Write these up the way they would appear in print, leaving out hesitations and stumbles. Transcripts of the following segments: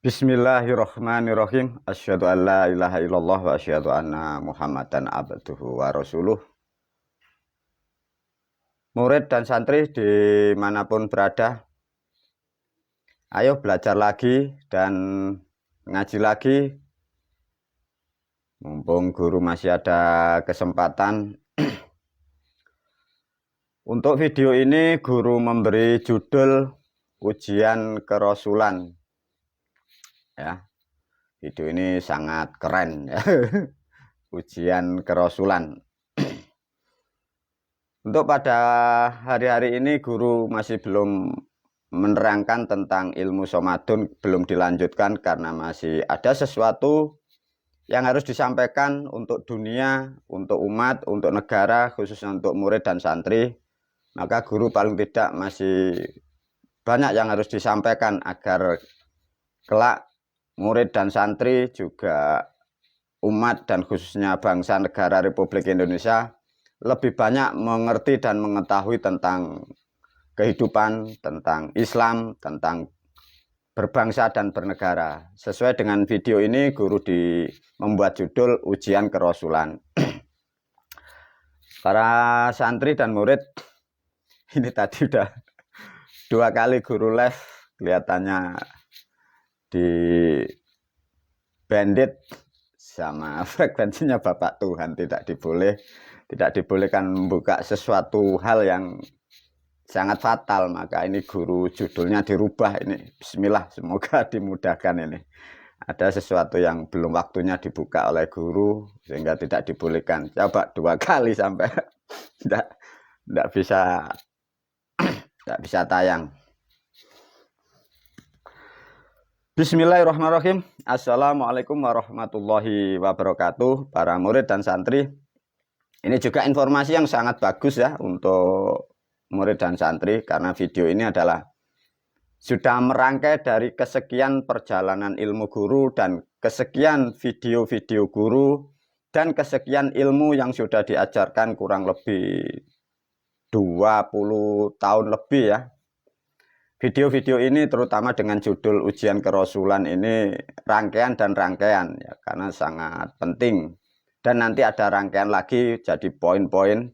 Bismillahirrahmanirrahim. Asyhadu an la ilaha illallah wa asyhadu anna Muhammadan abduhu wa rasuluh. Murid dan santri dimanapun berada, ayo belajar lagi dan ngaji lagi. Mumpung guru masih ada kesempatan. Untuk video ini guru memberi judul ujian kerasulan. Ya, video ini sangat keren ya. Ujian kerasulan. Untuk pada hari-hari ini guru masih belum menerangkan tentang ilmu somadun, belum dilanjutkan karena masih ada sesuatu yang harus disampaikan untuk dunia, untuk umat, untuk negara, khususnya untuk murid dan santri. Maka guru paling tidak masih banyak yang harus disampaikan agar kelak murid dan santri juga umat dan khususnya bangsa negara Republik Indonesia lebih banyak mengerti dan mengetahui tentang kehidupan, tentang Islam, tentang berbangsa dan bernegara. Sesuai dengan video ini guru membuat judul ujian kerasulan. Para santri dan murid, ini tadi udah 2 kali guru live, kelihatannya di bandit sama frekuensinya Bapak Tuhan, tidak dibolehkan membuka sesuatu hal yang sangat fatal. Maka ini guru judulnya dirubah ini. Bismillah, semoga dimudahkan ini. Ada sesuatu yang belum waktunya dibuka oleh guru sehingga tidak dibolehkan. Coba 2 kali sampai tidak bisa tayang. Bismillahirrahmanirrahim. Assalamualaikum warahmatullahi wabarakatuh. Para murid dan santri, ini juga informasi yang sangat bagus ya untuk murid dan santri, karena video ini adalah sudah merangkai dari kesekian perjalanan ilmu guru dan kesekian video-video guru dan kesekian ilmu yang sudah diajarkan kurang lebih 20 tahun lebih ya. Video-video ini terutama dengan judul ujian kerasulan ini rangkaian dan rangkaian ya, karena sangat penting. Dan nanti ada rangkaian lagi jadi poin-poin.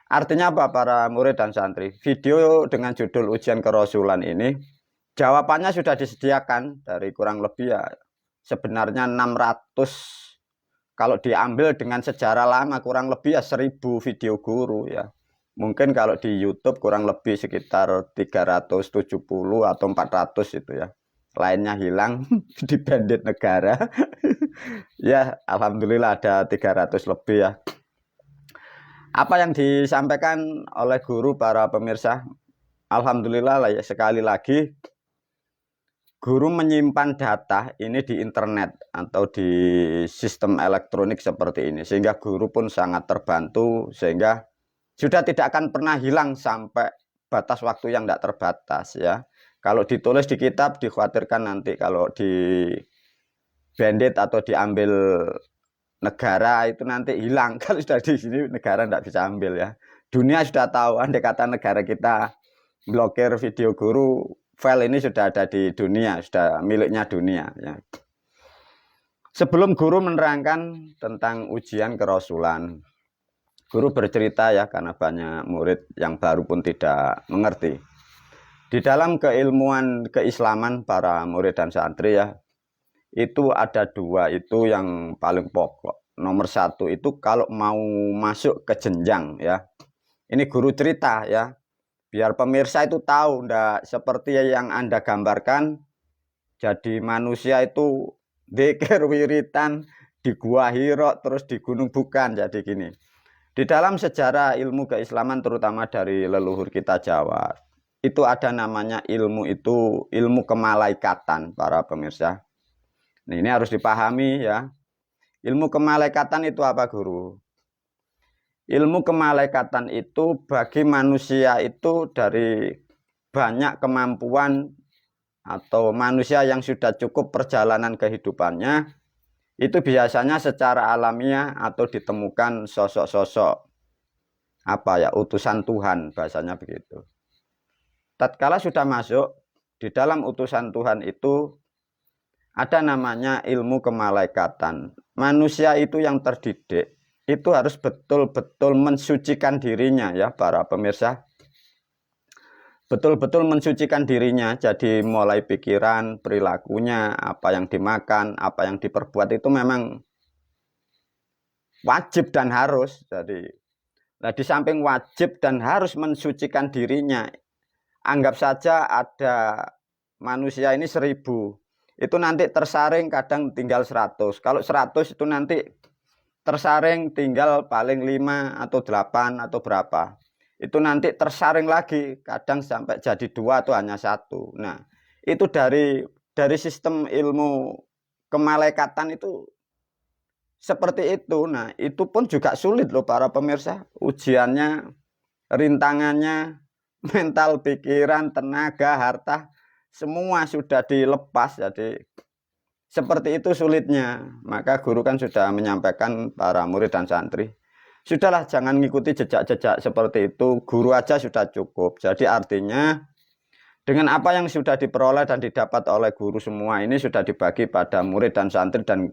Artinya apa para murid dan santri? Video dengan judul ujian kerasulan ini jawabannya sudah disediakan dari kurang lebih ya sebenarnya 600, kalau diambil dengan sejarah lama kurang lebih ya 1000 video guru ya. Mungkin kalau di YouTube kurang lebih sekitar 370 atau 400 itu ya. Lainnya hilang di bandit negara. Ya, alhamdulillah ada 300 lebih ya. Apa yang disampaikan oleh guru para pemirsa? Alhamdulillah lah ya, sekali lagi guru menyimpan data ini di internet atau di sistem elektronik seperti ini. Sehingga guru pun sangat terbantu, sehingga sudah tidak akan pernah hilang sampai batas waktu yang tidak terbatas ya. Kalau ditulis di kitab dikhawatirkan nanti kalau di bandit atau diambil negara itu nanti hilang. Kalau sudah di sini negara tidak bisa ambil ya. Dunia sudah tahu, andai kata negara kita blokir video guru, file ini sudah ada di dunia, sudah miliknya dunia ya. Sebelum guru menerangkan tentang ujian kerasulan, guru bercerita ya, karena banyak murid yang baru pun tidak mengerti. Di dalam keilmuan keislaman para murid dan santri ya, itu ada 2 itu yang paling pokok. Nomor 1 itu kalau mau masuk ke jenjang ya. Ini guru cerita ya, biar pemirsa itu tahu, ndak seperti yang Anda gambarkan. Jadi manusia itu dzikir wiritan di Gua Hira terus di gunung, bukan. Jadi gini. Di dalam sejarah ilmu keislaman terutama dari leluhur kita Jawa, itu ada namanya ilmu itu ilmu kemalaikatan para pemirsa. Nah, ini harus dipahami ya. Ilmu kemalaikatan itu apa guru? Ilmu kemalaikatan itu bagi manusia itu dari banyak kemampuan atau manusia yang sudah cukup perjalanan kehidupannya, itu biasanya secara alamiah atau ditemukan sosok-sosok apa ya, utusan Tuhan, bahasanya begitu. Tatkala sudah masuk di dalam utusan Tuhan itu ada namanya ilmu kemalaikatan. Manusia itu yang terdidik itu harus betul-betul mensucikan dirinya ya para pemirsa. Betul-betul mensucikan dirinya, jadi mulai pikiran, perilakunya, apa yang dimakan, apa yang diperbuat itu memang wajib dan harus. Jadi, nah di samping wajib dan harus mensucikan dirinya, anggap saja ada manusia ini 1000, itu nanti tersaring kadang tinggal 100. Kalau 100 itu nanti tersaring tinggal paling 5 atau 8 atau berapa. Itu nanti tersaring lagi kadang sampai jadi 2 atau hanya 1. Nah itu dari sistem ilmu kemalaikatan itu seperti itu. Nah itu pun juga sulit loh para pemirsa, ujiannya, rintangannya, mental, pikiran, tenaga, harta semua sudah dilepas. Jadi seperti itu sulitnya. Maka guru kan sudah menyampaikan para murid dan santri, sudahlah jangan ngikuti jejak-jejak seperti itu, guru aja sudah cukup. Jadi artinya dengan apa yang sudah diperoleh dan didapat oleh guru semua ini sudah dibagi pada murid dan santri dan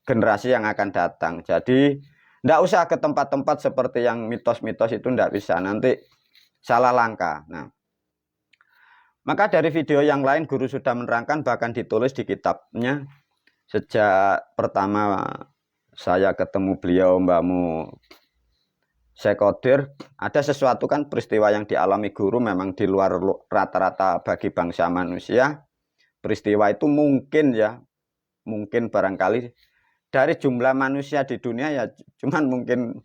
generasi yang akan datang. Jadi tidak usah ke tempat-tempat seperti yang mitos-mitos itu, tidak bisa, nanti salah langkah. Nah, maka dari video yang lain guru sudah menerangkan, bahkan ditulis di kitabnya. Sejak pertama saya ketemu beliau, Mbah Mu Sekodir, ada sesuatu kan peristiwa yang dialami guru memang di luar rata-rata bagi bangsa manusia. Peristiwa itu mungkin ya, mungkin barangkali dari jumlah manusia di dunia ya cuman mungkin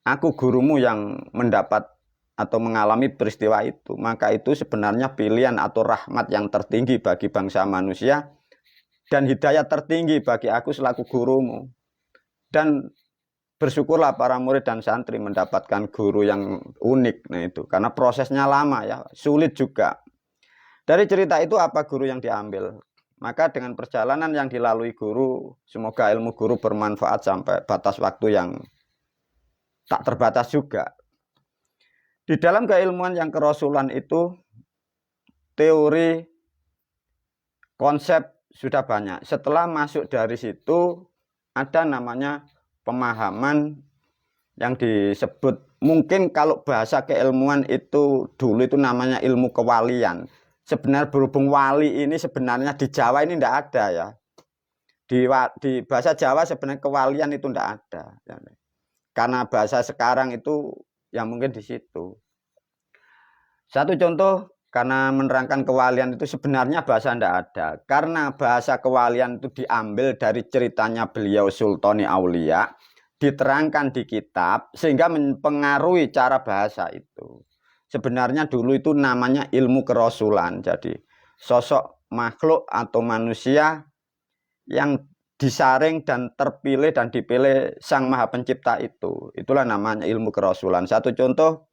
aku gurumu yang mendapat atau mengalami peristiwa itu. Maka itu sebenarnya pilihan atau rahmat yang tertinggi bagi bangsa manusia dan hidayah tertinggi bagi aku selaku gurumu. Dan bersyukurlah para murid dan santri mendapatkan guru yang unik. Nah itu karena prosesnya lama ya, sulit juga. Dari cerita itu apa guru yang diambil? Maka dengan perjalanan yang dilalui guru, semoga ilmu guru bermanfaat sampai batas waktu yang tak terbatas juga. Di dalam keilmuan yang kerasulan itu, teori, konsep sudah banyak. Setelah masuk dari situ, ada namanya pemahaman yang disebut, mungkin kalau bahasa keilmuan itu dulu itu namanya ilmu kewalian. Sebenarnya berhubung wali ini sebenarnya di Jawa ini tidak ada ya. Di bahasa Jawa sebenarnya kewalian itu tidak ada. Karena bahasa sekarang itu ya mungkin di situ. Satu contoh, karena menerangkan kewalian itu sebenarnya bahasa tidak ada. Karena bahasa kewalian itu diambil dari ceritanya beliau Sultani Aulia, diterangkan di kitab sehingga mempengaruhi cara bahasa itu. Sebenarnya dulu itu namanya ilmu kerasulan. Jadi sosok makhluk atau manusia yang disaring dan terpilih dan dipilih Sang Maha Pencipta itu. Itulah namanya ilmu kerasulan. Satu contoh,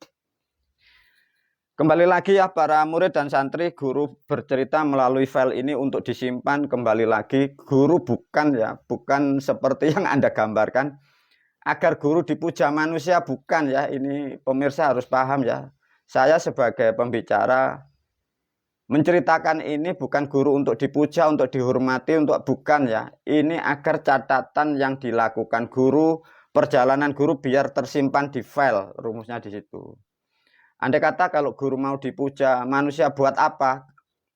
kembali lagi ya para murid dan santri, guru bercerita melalui file ini untuk disimpan. Kembali lagi, guru bukan ya, bukan seperti yang Anda gambarkan. Agar guru dipuja manusia, bukan ya. Ini pemirsa harus paham ya. Saya sebagai pembicara menceritakan ini bukan guru untuk dipuja, untuk dihormati, untuk bukan ya. Ini agar catatan yang dilakukan guru, perjalanan guru biar tersimpan di file, rumusnya di situ. Andai kata kalau guru mau dipuja, manusia buat apa?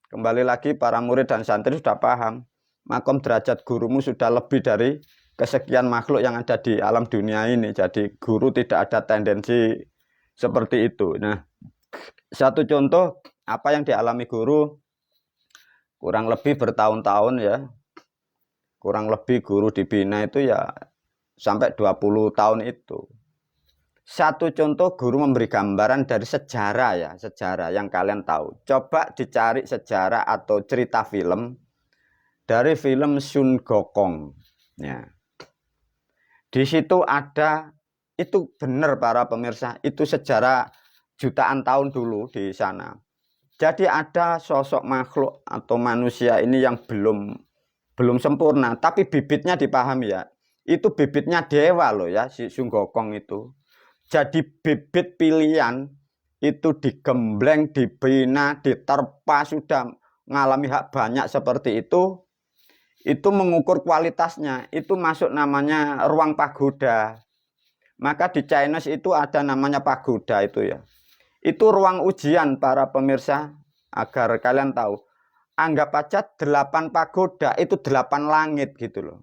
Kembali lagi para murid dan santri sudah paham. Makom derajat gurumu sudah lebih dari kesekian makhluk yang ada di alam dunia ini. Jadi guru tidak ada tendensi seperti itu. Nah, satu contoh apa yang dialami guru kurang lebih bertahun-tahun ya. Kurang lebih guru dibina itu ya sampai 20 tahun itu. Satu contoh guru memberi gambaran dari sejarah ya, sejarah yang kalian tahu. Coba dicari sejarah atau cerita film dari film Sun Gokong. Ya. Di situ ada, itu benar para pemirsa, itu sejarah jutaan tahun dulu di sana. Jadi ada sosok makhluk atau manusia ini yang belum sempurna, tapi bibitnya dipahami ya. Itu bibitnya dewa loh ya, si Sun Gokong itu. Jadi bibit pilihan itu digembleng, dibina, diterpa, sudah mengalami hak banyak seperti itu. itu mengukur kualitasnya, itu masuk namanya ruang pagoda. Maka di Chinese itu ada namanya pagoda itu ya. Itu ruang ujian para pemirsa, agar kalian tahu. Anggap aja 8 pagoda itu 8 langit gitu loh.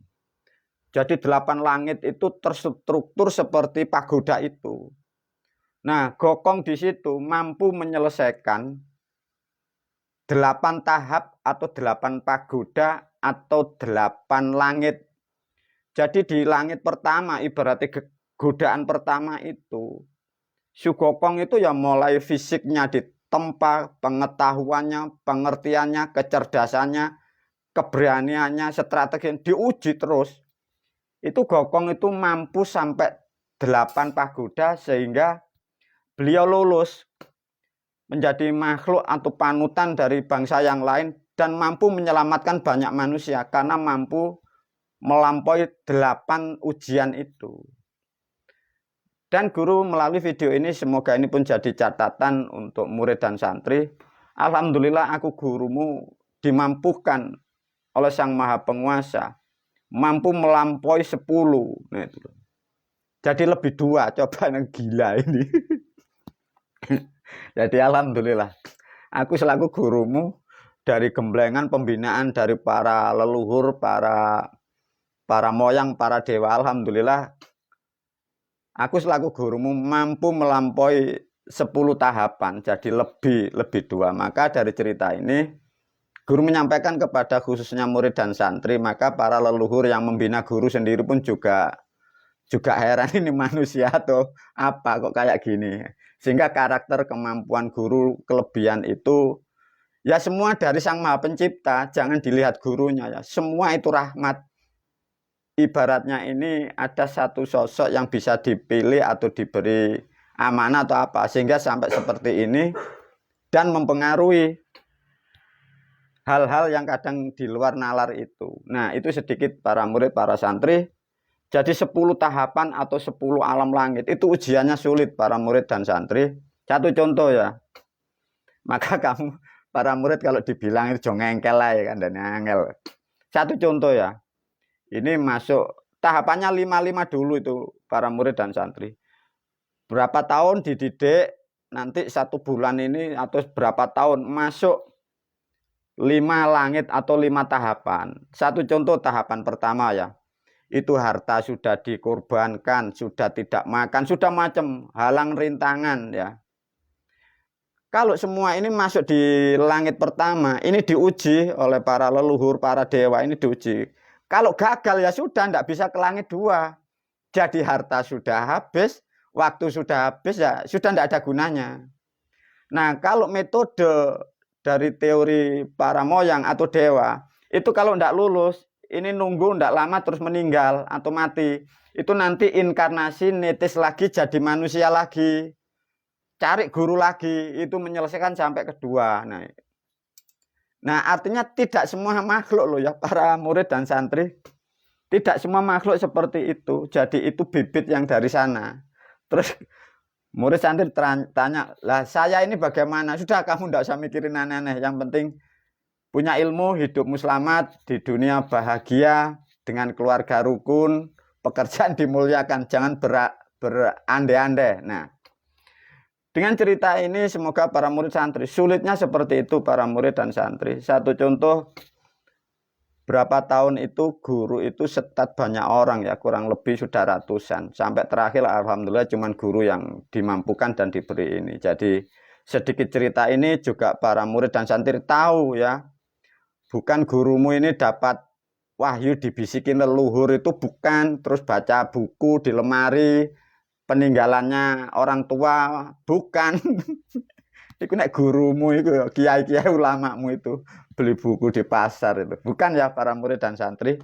Jadi 8 langit itu terstruktur seperti pagoda itu. Nah, Gokong di situ mampu menyelesaikan 8 tahap atau 8 pagoda atau 8 langit. Jadi di langit pertama, ibaratnya godaan pertama itu, Su Gokong itu ya mulai fisiknya ditempa, pengetahuannya, pengertiannya, kecerdasannya, keberaniannya, strategi diuji terus. Itu Gokong itu mampu sampai 8 pagoda sehingga beliau lulus menjadi makhluk atau panutan dari bangsa yang lain dan mampu menyelamatkan banyak manusia karena mampu melampaui 8 ujian itu. Dan guru melalui video ini semoga ini pun jadi catatan untuk murid dan santri. Alhamdulillah aku gurumu dimampukan oleh Sang Maha Penguasa mampu melampaui 10. Nah, itu. Jadi lebih 2, coba yang gila ini. Jadi alhamdulillah aku selaku gurumu dari gemblengan pembinaan dari para leluhur, para moyang, para dewa, alhamdulillah aku selaku gurumu mampu melampaui 10 tahapan, jadi lebih 2. Maka dari cerita ini guru menyampaikan kepada khususnya murid dan santri, maka para leluhur yang membina guru sendiri pun juga heran, ini manusia atau apa kok kayak gini. Sehingga karakter, kemampuan guru, kelebihan itu ya semua dari Sang Maha Pencipta, jangan dilihat gurunya ya. Semua itu rahmat. Ibaratnya ini ada satu sosok yang bisa dipilih atau diberi amanah atau apa sehingga sampai seperti ini dan mempengaruhi hal-hal yang kadang di luar nalar itu. Nah, itu sedikit para murid, para santri. Jadi 10 tahapan atau 10 alam langit itu ujiannya sulit para murid dan santri. Satu contoh ya. Maka kamu para murid kalau dibilang itu jangan ngengkel lah ya kan, dan ngengkel. Satu contoh ya. Ini masuk tahapannya 5 dulu itu para murid dan santri. Berapa tahun dididik, nanti 1 bulan ini atau berapa tahun masuk 5 langit atau 5 tahapan. Satu contoh tahapan pertama ya. Itu harta sudah dikorbankan, sudah tidak makan, sudah macam halang rintangan ya. Kalau semua ini masuk di langit pertama, ini diuji oleh para leluhur, para dewa, ini diuji. Kalau gagal ya sudah, tidak bisa ke langit 2. Jadi harta sudah habis, waktu sudah habis ya sudah tidak ada gunanya. Nah, kalau metode dari teori para moyang atau dewa, itu kalau tidak lulus, ini nunggu tidak lama terus meninggal atau mati. Itu nanti inkarnasi netis lagi jadi manusia lagi. Cari guru lagi, itu menyelesaikan sampai kedua. Nah, artinya tidak semua makhluk loh ya para murid dan santri. Tidak semua makhluk seperti itu. Jadi itu bibit yang dari sana. Terus murid santri tanya, lah saya ini bagaimana? Sudah kamu tidak usah mikirin aneh-aneh. Yang penting punya ilmu, hidupmu selamat, di dunia bahagia, dengan keluarga rukun, pekerjaan dimuliakan, jangan berandai-andai. Nah, dengan cerita ini semoga para murid santri, sulitnya seperti itu para murid dan santri. Satu contoh, berapa tahun itu guru itu setat banyak orang ya, kurang lebih sudah ratusan. Sampai terakhir alhamdulillah cuman guru yang dimampukan dan diberi ini. Jadi sedikit cerita ini juga para murid dan santri tahu ya. Bukan gurumu ini dapat wahyu dibisikin leluhur itu bukan, terus baca buku di lemari peninggalannya orang tua, bukan. Itu nek gurumu itu kiai-kiai ulamamu itu beli buku di pasar itu. Bukan ya para murid dan santri.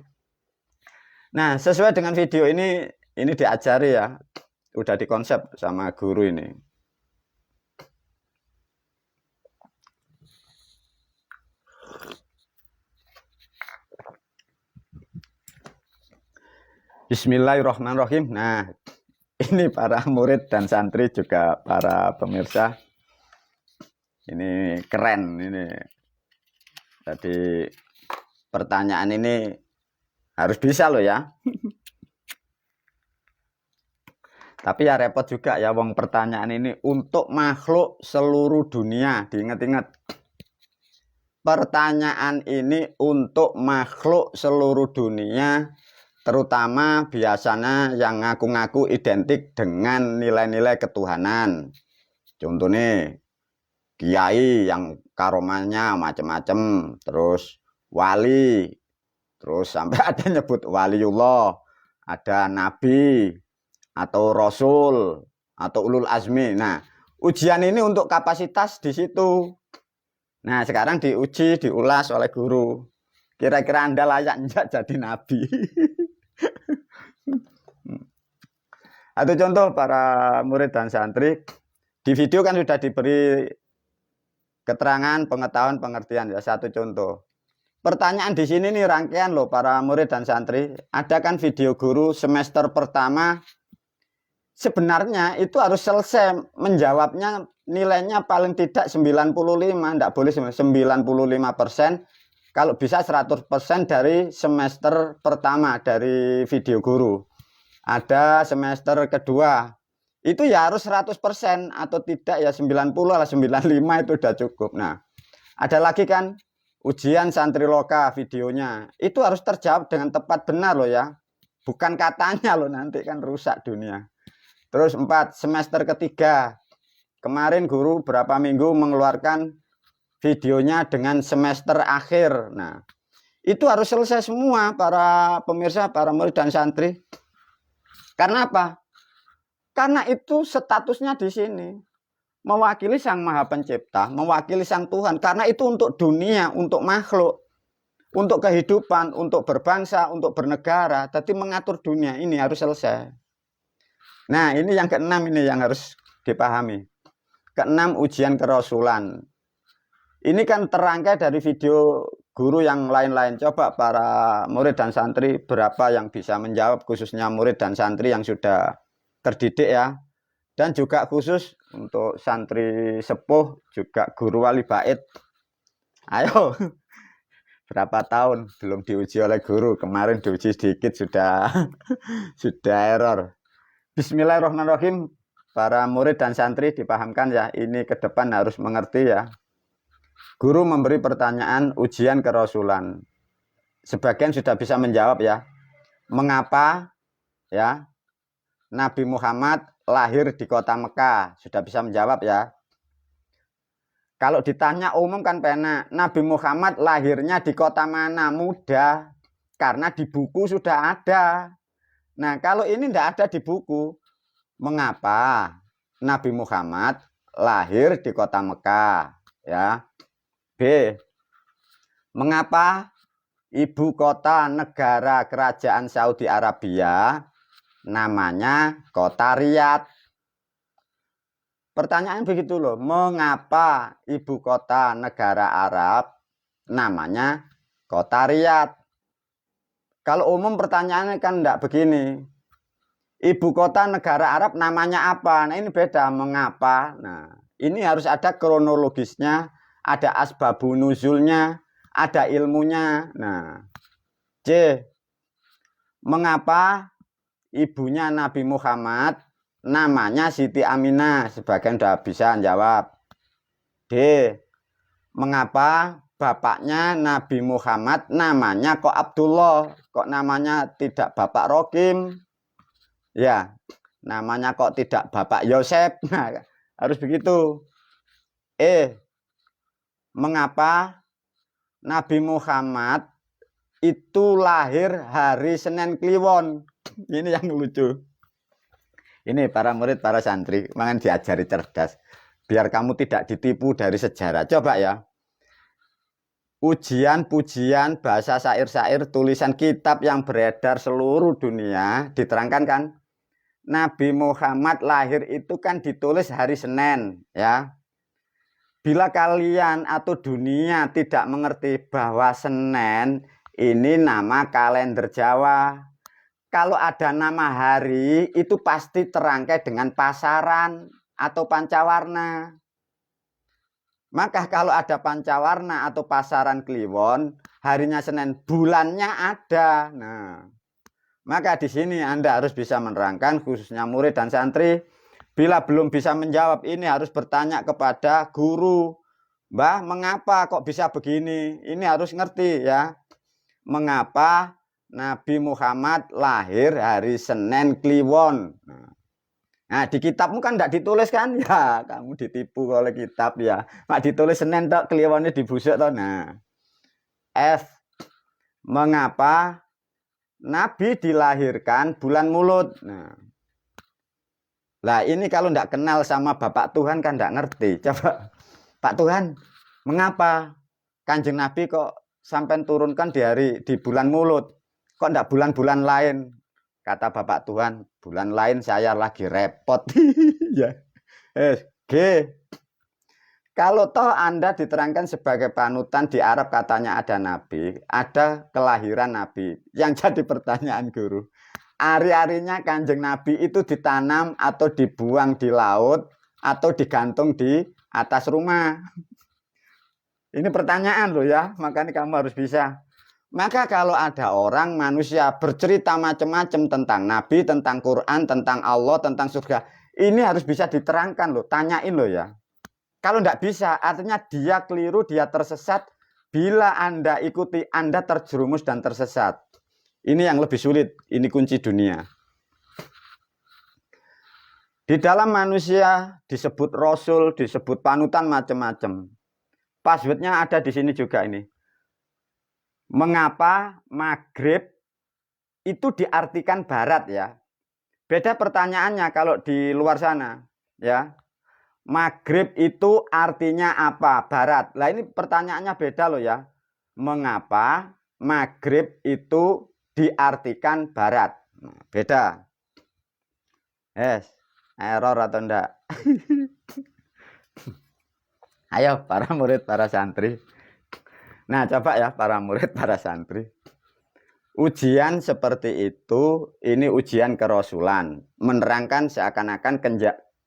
Nah, sesuai dengan video ini diajari ya. Udah dikonsep sama guru ini. Bismillahirrahmanirrahim. Nah, ini para murid dan santri juga para pemirsa. Ini keren ini. Jadi pertanyaan ini harus bisa loh ya. Tapi ya repot juga ya, wong pertanyaan ini untuk makhluk seluruh dunia. Diingat-ingat. Pertanyaan ini untuk makhluk seluruh dunia, terutama biasanya yang ngaku-ngaku identik dengan nilai-nilai ketuhanan. Contohnya kiai yang karomanya macam-macam, terus wali, terus sampai ada nyebut waliullah, ada nabi atau rasul atau ulul azmi. Nah, ujian ini untuk kapasitas di situ. Nah, sekarang diuji, diulas oleh guru. Kira-kira Anda layak enggak jadi nabi? Atau contoh para murid dan santri, di video kan sudah diberi keterangan, pengetahuan, pengertian ya. Satu contoh. Pertanyaan di sini nih rangkaian loh para murid dan santri. Ada kan video guru semester pertama. Sebenarnya itu harus selesai menjawabnya, nilainya paling tidak 95, enggak boleh 95%, kalau bisa 100% dari semester pertama dari video guru. Ada semester kedua, itu ya harus 100% atau tidak ya 90 lah 95 itu udah cukup. Nah, ada lagi kan ujian santri loka videonya, itu harus terjawab dengan tepat benar loh ya. Bukan katanya loh, nanti kan rusak dunia. Terus 4, semester ketiga. Kemarin guru berapa minggu mengeluarkan videonya dengan semester akhir. Nah, itu harus selesai semua para pemirsa, para murid dan santri. Karena apa? Karena itu statusnya di sini. Mewakili Sang Maha Pencipta, mewakili Sang Tuhan. Karena itu untuk dunia, untuk makhluk, untuk kehidupan, untuk berbangsa, untuk bernegara. Tapi mengatur dunia ini harus selesai. Nah, ini yang keenam, ini yang harus dipahami. Keenam, ujian kerasulan. Ini kan terangkai dari video guru yang lain-lain. Coba para murid dan santri berapa yang bisa menjawab, khususnya murid dan santri yang sudah terdidik ya. Dan juga khusus untuk santri sepuh, juga guru wali bait. Ayo, berapa tahun belum diuji oleh guru. Kemarin diuji sedikit sudah error. Bismillahirrahmanirrahim. Para murid dan santri dipahamkan ya, ini ke depan harus mengerti ya. Guru memberi pertanyaan ujian kerasulan. Sebagian sudah bisa menjawab ya. Mengapa ya Nabi Muhammad lahir di kota Mekah? Sudah bisa menjawab ya. Kalau ditanya umum kan penak. Nabi Muhammad lahirnya di kota mana? Mudah. Karena di buku sudah ada. Nah, kalau ini tidak ada di buku, mengapa Nabi Muhammad lahir di kota Mekah? Ya. B. Mengapa ibu kota negara kerajaan Saudi Arabia namanya kota Riyadh? Pertanyaan begitu loh. Mengapa ibu kota negara Arab namanya kota Riyadh? Kalau umum pertanyaannya kan enggak begini. Ibu kota negara Arab namanya apa? Nah, ini beda. Mengapa? Nah, ini harus ada kronologisnya, ada asbabun nuzulnya, ada ilmunya. Nah, C. Mengapa ibunya Nabi Muhammad namanya Siti Aminah? Sebagian sudah bisa jawab. D. Mengapa bapaknya Nabi Muhammad namanya kok Abdullah? Kok namanya tidak Bapak Rokim? Ya, namanya kok tidak Bapak Yosef? Nah, harus begitu. E. Mengapa Nabi Muhammad itu lahir hari Senin Kliwon? Ini yang lucu. Ini para murid, para santri, jangan diajari cerdas. Biar kamu tidak ditipu dari sejarah. Coba ya. Ujian, pujian, bahasa syair-syair, tulisan kitab yang beredar seluruh dunia, diterangkan kan? Nabi Muhammad lahir itu kan ditulis hari Senin, ya. Bila kalian atau dunia tidak mengerti bahwa Senin ini nama kalender Jawa, kalau ada nama hari itu pasti terangkai dengan pasaran atau pancawarna. Maka kalau ada pancawarna atau pasaran kliwon, harinya Senin, bulannya ada. Nah, maka di sini Anda harus bisa menerangkan, khususnya murid dan santri. Bila belum bisa menjawab, ini harus bertanya kepada guru. Mbah, mengapa kok bisa begini? Ini harus ngerti ya. Mengapa Nabi Muhammad lahir hari Senin Kliwon? Nah, di kitabmu kan tidak ditulis kan? Ya, kamu ditipu oleh kitab ya. Mak ditulis Senin tok, Kliwonnya dibusuk toh. Nah, F. Mengapa Nabi dilahirkan bulan Mulut? Nah, lah ini kalau tidak kenal sama Bapak Tuhan kan tidak ngerti. Coba, Pak Tuhan, mengapa Kanjeng Nabi kok sampai turunkan di bulan Mulut? Kok tidak bulan-bulan lain? Kata Bapak Tuhan, bulan lain saya lagi repot. Ya. G. Kalau toh Anda diterangkan sebagai panutan di Arab katanya ada Nabi, ada kelahiran Nabi. Yang jadi pertanyaan guru, ari-arinya Kanjeng Nabi itu ditanam atau dibuang di laut atau digantung di atas rumah? Ini pertanyaan loh ya, makanya kamu harus bisa. Maka kalau ada orang manusia bercerita macam-macam tentang Nabi, tentang Quran, tentang Allah, tentang surga, ini harus bisa diterangkan loh, tanyain loh ya. Kalau tidak bisa, artinya dia keliru, dia tersesat. Bila Anda ikuti, Anda terjerumus dan tersesat. Ini yang lebih sulit, ini kunci dunia. Di dalam manusia disebut Rasul, disebut panutan macam-macam. Passwordnya ada di sini juga ini. Mengapa Maghrib itu diartikan barat ya? Beda pertanyaannya kalau di luar sana ya. Maghrib itu artinya apa? Barat. Lah ini pertanyaannya beda loh ya. Mengapa Maghrib itu diartikan barat? Nah, beda. Error atau enggak? Ayo para murid, para santri. Nah, coba ya para murid, para santri. Ujian seperti itu, ini ujian kerasulan. Menerangkan seakan-akan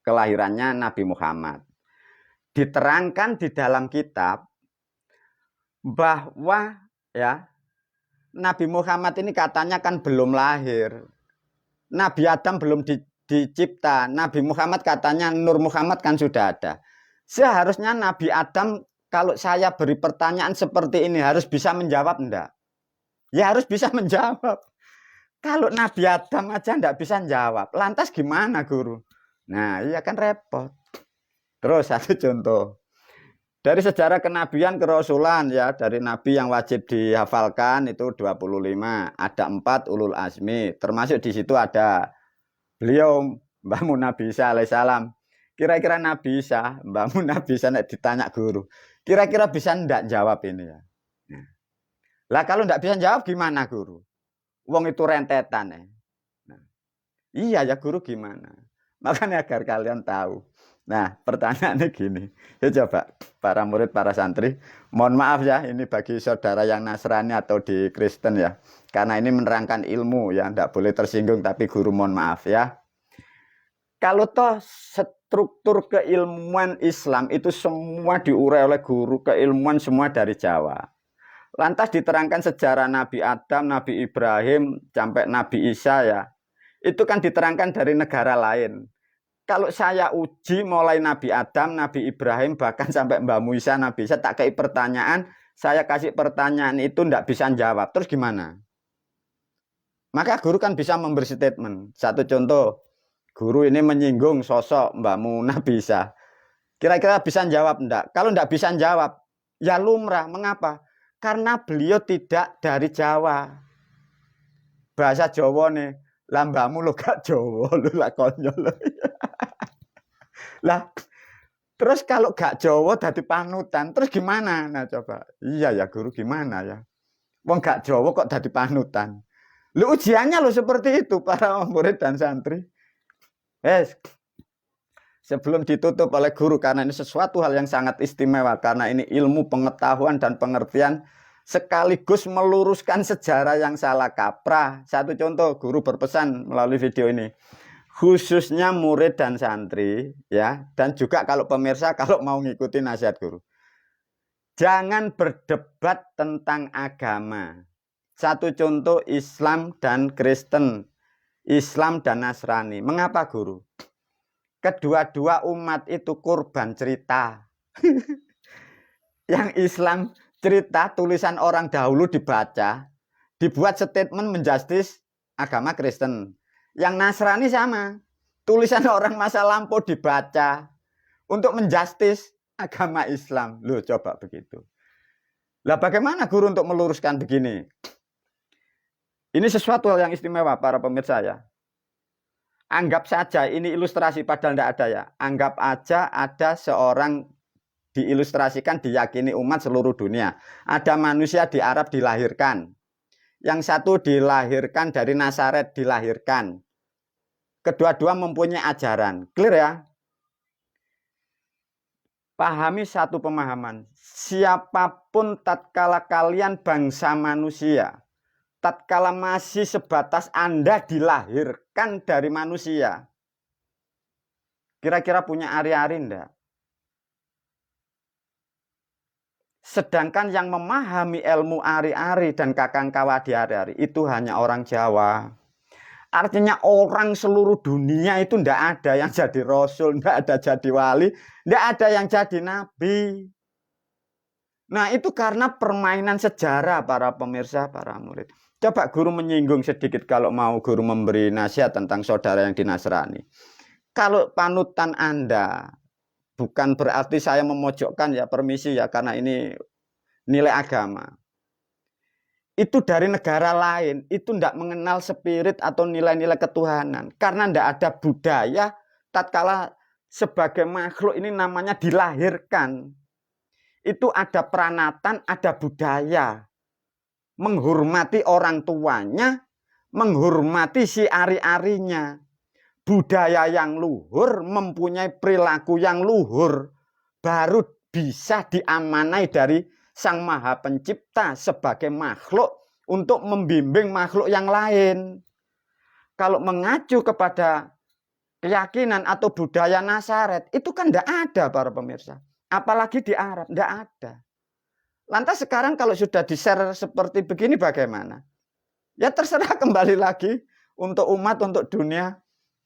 kelahirannya Nabi Muhammad. Diterangkan di dalam kitab bahwa ya Nabi Muhammad ini katanya kan belum lahir. Nabi Adam belum dicipta. Nabi Muhammad katanya Nur Muhammad kan sudah ada. Seharusnya Nabi Adam, kalau saya beri pertanyaan seperti ini, harus bisa menjawab enggak? Ya harus bisa menjawab. Kalau Nabi Adam aja enggak bisa menjawab, lantas gimana guru? Nah, iya kan repot. Terus satu contoh. Dari sejarah kenabian kerasulan ya, dari nabi yang wajib dihafalkan itu 25, ada 4 ulul azmi, termasuk di situ ada beliau Mbah Nabi Isa alaihissalam. Kira-kira Nabi Isa, Mbah Nabi Isa ditanya guru, kira-kira bisa enggak jawab ini ya? Nah. Lah kalau enggak bisa jawab gimana guru? Wong itu rentetan ya. Nah. Iya ya guru gimana? Makanya agar kalian tahu. Nah, pertanyaannya gini. Ya coba, para murid, para santri. Mohon maaf ya, ini bagi saudara yang Nasrani atau di Kristen ya. Karena ini menerangkan ilmu ya, tidak boleh tersinggung. Tapi guru mohon maaf ya. Kalau toh struktur keilmuan Islam itu semua diurai oleh guru keilmuan semua dari Jawa. Lantas diterangkan sejarah Nabi Adam, Nabi Ibrahim, sampai Nabi Isa ya. Itu kan diterangkan dari negara lain. Kalau saya uji mulai Nabi Adam, Nabi Ibrahim, bahkan sampai Mbah Musa, Nabi Isa, tak kasih pertanyaan, saya kasih pertanyaan itu tidak bisa jawab. Terus gimana? Maka guru kan bisa memberi statement. Satu contoh, guru ini menyinggung sosok Mbahmu Nabi Isa. Kira-kira bisa jawab enggak? Kalau enggak bisa jawab, ya lumrah. Mengapa? Karena beliau tidak dari Jawa. Bahasa Jawa nih, lah mbahmu lo gak Jawa, lo lah konyol. Lah, terus kalau gak Jawa dadi panutan, terus gimana? Nah coba, iya ya guru gimana ya? Wong gak Jawa kok dadi panutan. Lu ujiannya lo seperti itu para murid dan santri. Sebelum ditutup oleh guru, karena ini sesuatu hal yang sangat istimewa, karena ini ilmu pengetahuan dan pengertian sekaligus meluruskan sejarah yang salah kaprah. Satu contoh, guru berpesan melalui video ini. Khususnya murid dan santri ya, dan juga kalau pemirsa kalau mau ngikuti nasihat guru. Jangan berdebat tentang agama. Satu contoh Islam dan Kristen, Islam dan Nasrani. Mengapa guru? Kedua-dua umat itu korban cerita. Yang Islam cerita tulisan orang dahulu dibaca, dibuat statement menjustis agama Kristen. Yang Nasrani sama, tulisan orang masa lampau dibaca untuk menjustis agama Islam. Loh, coba begitu. Lah bagaimana guru untuk meluruskan begini? Ini sesuatu hal yang istimewa para pemirsa ya. Anggap saja ini ilustrasi padahal tidak ada ya. Anggap aja ada seorang diilustrasikan diyakini umat seluruh dunia. Ada manusia di Arab dilahirkan. Yang satu dilahirkan dari Nazaret dilahirkan. Kedua-dua mempunyai ajaran. Clear ya? Pahami satu pemahaman. Siapapun tatkala kalian bangsa manusia, tatkala masih sebatas Anda dilahirkan dari manusia, kira-kira punya ari-ari enggak? Sedangkan yang memahami ilmu ari-ari dan kakang kawa di ari-ari itu hanya orang Jawa. Artinya orang seluruh dunia itu enggak ada yang jadi rasul, enggak ada jadi wali, enggak ada yang jadi nabi. Nah itu karena permainan sejarah para pemirsa, para murid. Coba guru menyinggung sedikit kalau mau guru memberi nasihat tentang saudara yang di Nasrani. Kalau panutan Anda, bukan berarti saya memojokkan ya, permisi ya, karena ini nilai agama. Itu dari negara lain, itu tidak mengenal spirit atau nilai-nilai ketuhanan. Karena tidak ada budaya, tatkala sebagai makhluk ini namanya dilahirkan. Itu ada peranatan, ada budaya. Menghormati orang tuanya, menghormati si ari-arinya. Budaya yang luhur, mempunyai perilaku yang luhur, baru bisa diamanai dari Sang Maha Pencipta sebagai makhluk untuk membimbing makhluk yang lain. Kalau mengacu kepada keyakinan atau budaya Nazaret, itu kan tidak ada para pemirsa. Apalagi di Arab, tidak ada. Lantas sekarang kalau sudah di-share seperti begini bagaimana? Ya terserah, kembali lagi untuk umat, untuk dunia.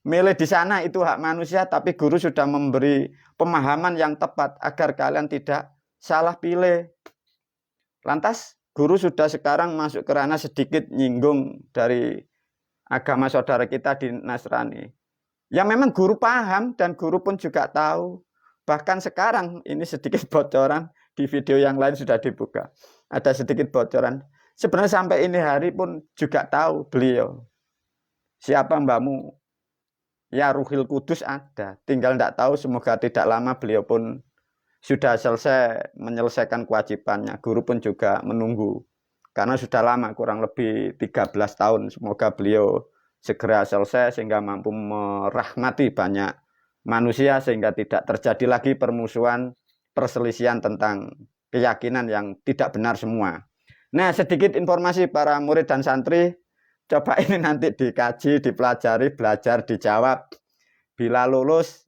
Milih di sana itu hak manusia, tapi guru sudah memberi pemahaman yang tepat agar kalian tidak salah pilih. Lantas guru sudah sekarang masuk ke ranah sedikit nyinggung dari agama saudara kita di Nasrani. Ya memang guru paham dan guru pun juga tahu. Bahkan sekarang ini sedikit bocoran, di video yang lain sudah dibuka. Ada sedikit bocoran. Sebenarnya sampai ini hari pun juga tahu beliau. Siapa mbakmu? Ya Ruhil Kudus ada. Tinggal tidak tahu, semoga tidak lama beliau pun sudah selesai menyelesaikan kewajibannya. Guru pun juga menunggu. Karena sudah lama, kurang lebih 13 tahun. Semoga beliau segera selesai sehingga mampu merahmati banyak manusia. Sehingga tidak terjadi lagi permusuhan, perselisihan tentang keyakinan yang tidak benar semua. Nah, sedikit informasi para murid dan santri. Coba ini nanti dikaji, dipelajari, belajar, dijawab. Bila lulus,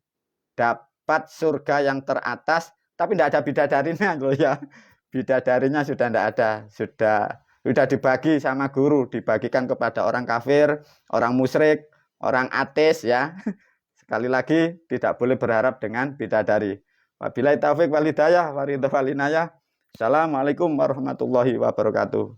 dapat surga yang teratas. Tapi tidak ada bidadarinya loh ya. Bidadarinya sudah tidak ada. Sudah dibagi sama guru. Dibagikan kepada orang kafir, orang musyrik, orang ateis ya. Sekali lagi tidak boleh berharap dengan bidadari. Wabillahi taufik wal hidayah wa ridha wal inayah. Assalamualaikum warahmatullahi wabarakatuh.